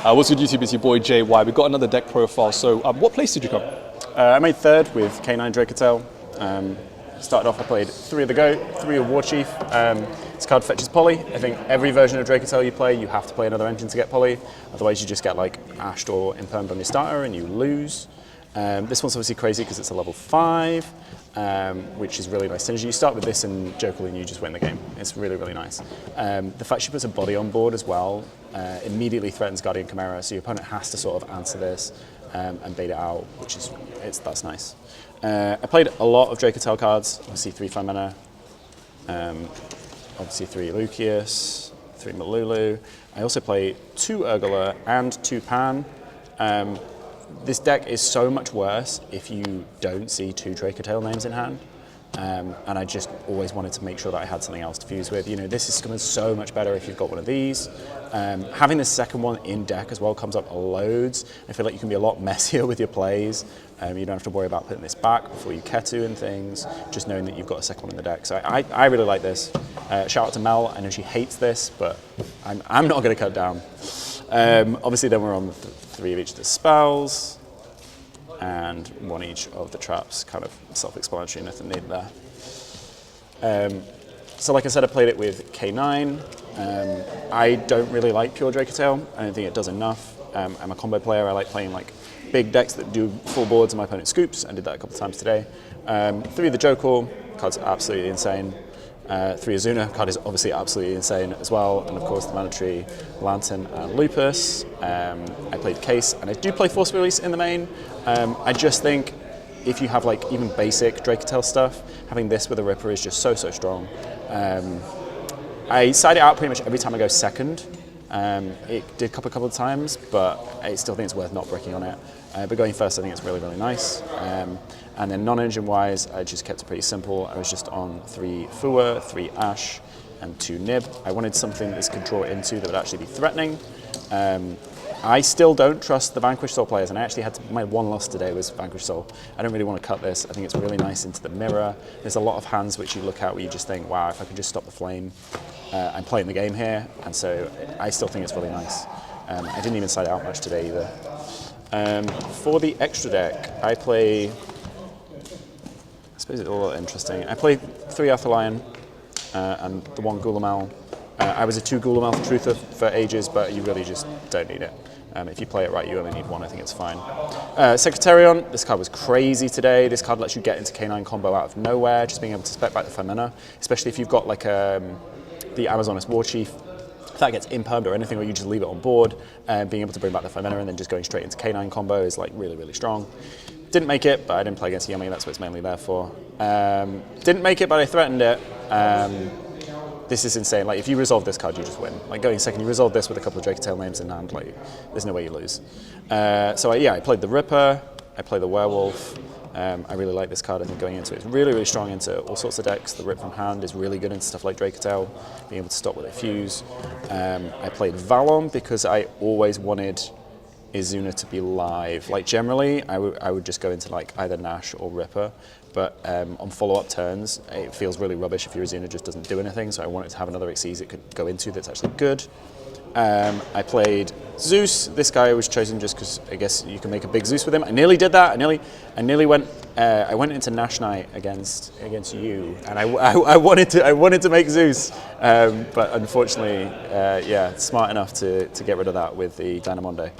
What's good, YouTube? It's your boy JY. We've got another deck profile. So, what place did you come? I made third with K9 Dracotail. Started off, I played 3 of the Goat, 3 of War Chief. This card fetches Poly. I think every version of Dracotail you play, you have to play another engine to get Poly. Otherwise, you just get like ashed or impermed on your starter and you lose. This one's obviously crazy because it's a level 5, which is really nice synergy. You start with this and Joker and you just win the game. It's really, really nice. The fact she puts a body on board as well immediately threatens Guardian Chimera, so your opponent has to sort of answer this and bait it out, which is, that's nice. I played a lot of Dracotail cards, obviously 3 5 mana, obviously 3 Lucius, 3 Malulu. I also played 2 Urgula and 2 Pan. This deck is so much worse if you don't see 2 Dracotail names in hand. And I just always wanted to make sure that I had something else to fuse with. You know, this is coming so much better if you've got one of these. Having the second one in deck as well comes up loads. I feel like you can be a lot messier with your plays. You don't have to worry about putting this back before you Ketu and things, just knowing that you've got a second one in the deck. So I really like this. Shout out to Mel, I know she hates this, but I'm not going to cut down. Obviously then we're on 3 of each of the spells, and 1 each of the traps, kind of self-explanatory, nothing needed there. So like I said, I played it with K9. I don't really like pure Dracotail. I don't think it does enough. I'm a combo player. I like playing like big decks that do full boards and my opponent scoops. I did that a couple of times today. 3 of the Joker, card's absolutely insane. 3 Azuna, card is obviously absolutely insane as well. And of course the Mandatory Lantern and Lupus. I played Case, and I do play Force Release in the main. I just think if you have like even basic Dracotail stuff, having this with a Ripper is just so strong. I side it out pretty much every time I go second. It did a couple of times, but I still think it's worth not bricking on it. But going first, I think it's really, really nice. And then non-engine wise, I just kept it pretty simple. I was just on 3 Fua, 3 Ash, and 2 Nib. I wanted something this could draw into that would actually be threatening. I still don't trust the Vanquish Soul players, and I actually had my one loss today was Vanquish Soul. I don't really want to cut this. I think it's really nice into the mirror. There's a lot of hands which you look at where you just think, wow, if I could just stop the flame, I'm playing the game here, and so I still think it's really nice. I didn't even side it out much today either. For the extra deck, I play, I suppose it's a little interesting. I play 3 Arthur Lion and the 1 Gulamal. I was a 2 Gulamal for Truther for ages, but you really just don't need it. If you play it right, you only need 1, I think it's fine. Secretarion, this card was crazy today. This card lets you get into K9 combo out of nowhere, just being able to spec back the 5 mana, especially if you've got like the Amazoness War Chief. If that gets impermed or anything, or you just leave it on board, being able to bring back the 5 mana and then just going straight into K9 combo is like really, really strong. Didn't make it, but I didn't play against Yummy, that's what it's mainly there for. Didn't make it, but I threatened it. This is insane. Like, if you resolve this card, you just win. Like, going second, you resolve this with a couple of Dracotail names in hand, like, there's no way you lose. So I played the Ripper, I played the Werewolf. I really like this card. I think going into it, it's really, really strong into all sorts of decks. The Rip from hand is really good into stuff like Dracotail, being able to stop with a fuse. I played Valon because I always wanted Izuna to be live. Like, generally, I would just go into like either Nash or Ripper, but on follow-up turns, it feels really rubbish if your Izuna just doesn't do anything, so I wanted to have another Xyz it could go into that's actually good. I played Zeus. This guy was chosen just because I guess you can make a big Zeus with him. I nearly did that. I nearly went. I went into Nash Knight against you, and I wanted to make Zeus, but unfortunately, smart enough to get rid of that with the Dynamondo.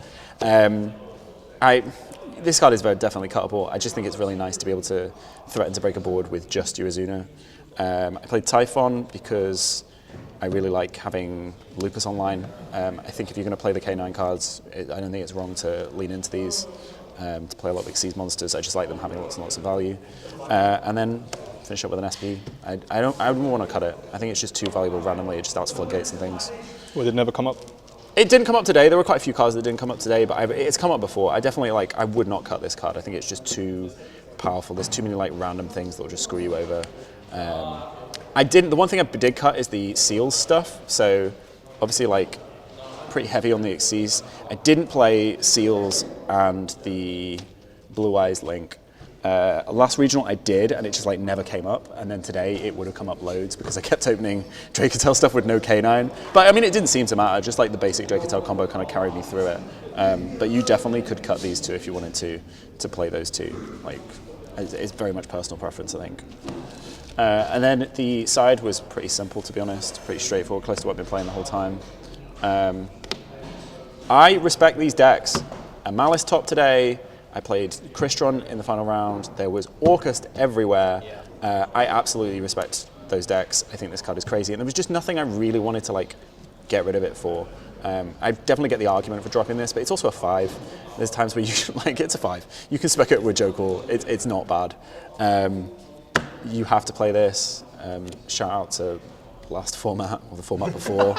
This card is very definitely cuttable. I just think it's really nice to be able to threaten to break a board with just your Azuna. I played Typhon because I really like having Lupus online. I think if you're going to play the K9 cards, I don't think it's wrong to lean into these to play a lot of Xyz monsters. I just like them having lots and lots of value. And then finish up with an SP. I wouldn't want to cut it. I think it's just too valuable randomly. It just starts floodgates and things. Well, did it never come up? It didn't come up today. There were quite a few cards that didn't come up today, but it's come up before. I definitely I would not cut this card. I think it's just too powerful. There's too many like random things that will just screw you over. The one thing I did cut is the seals stuff. So obviously like pretty heavy on the Xyz. I didn't play seals and the Blue Eyes Link. Last regional I did, and it just like never came up. And then today it would have come up loads because I kept opening Dracotail stuff with no K9. But I mean, it didn't seem to matter. Just like the basic Dracotail combo kind of carried me through it. But you definitely could cut these two if you wanted to play those two. Like, it's very much personal preference, I think. And then the side was pretty simple, to be honest. Pretty straightforward, close to what I've been playing the whole time. I respect these decks. A Malice top today. I played Crystron in the final round. There was Orcust everywhere. I absolutely respect those decks. I think this card is crazy, and there was just nothing I really wanted to like get rid of it for. I definitely get the argument for dropping this, but it's also a 5. There's times where you like it's a 5. You can spec it with Jokel. It's not bad. You have to play this. Shout out to last format or the format before.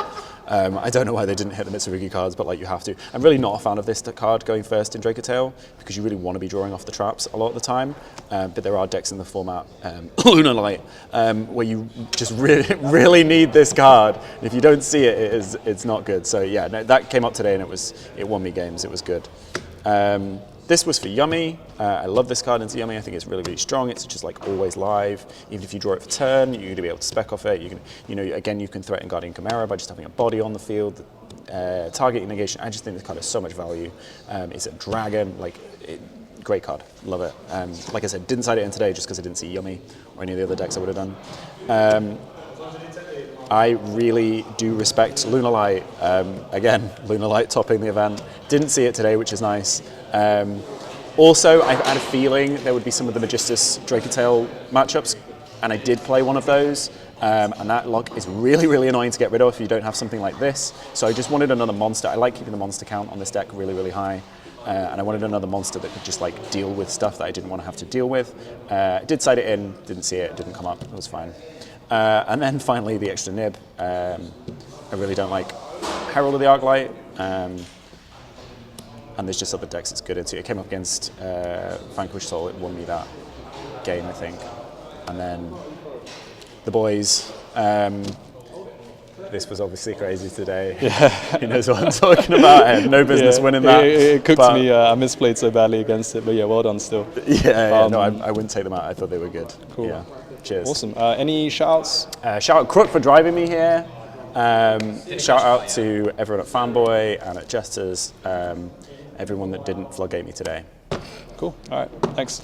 I don't know why they didn't hit the Mitsurugi cards, but like you have to. I'm really not a fan of this card going first in Dracotail because you really want to be drawing off the traps a lot of the time. But there are decks in the format, Lunar Light, where you just really need this card. And if you don't see it, it's not good. So yeah, no, that came up today and it won me games. It was good. This was for Yummy. I love this card into Yummy. I think it's really, really strong. It's just like always live. Even if you draw it for turn, you're going to be able to spec off it. You can, again, you can threaten Guardian Chimera by just having a body on the field. Target negation. I just think this card has so much value. It's a dragon. Great card. Love it. Like I said, didn't side it in today just because I didn't see Yummy or any of the other decks I would have done. I really do respect Lunar Light. Again, Lunar Light topping the event. Didn't see it today, which is nice. Also, I had a feeling there would be some of the Magistus Dracotail matchups, and I did play one of those. And that lock is really, really annoying to get rid of if you don't have something like this. So I just wanted another monster. I like keeping the monster count on this deck really, really high. And I wanted another monster that could just like deal with stuff that I didn't want to have to deal with. Did side it in, didn't see it, didn't come up, it was fine. And then finally the extra nib. I really don't like Herald of the Arclight. And there's just other decks it's good into. It came up against Vanquish Soul, it won me that game, I think. And then the boys. This was obviously crazy today. Yeah. Who knows what I'm talking about? I had no business winning that. It cooked me. I misplayed so badly against it, but yeah, well done still. No, I wouldn't take them out. I thought they were good. Cool. Yeah. Cheers. Awesome. Any shout-outs? Shout out Crook for driving me here. Shout out to everyone at Fanboy and at Jesters. Everyone that didn't floodgate me today. Cool. All right. Thanks.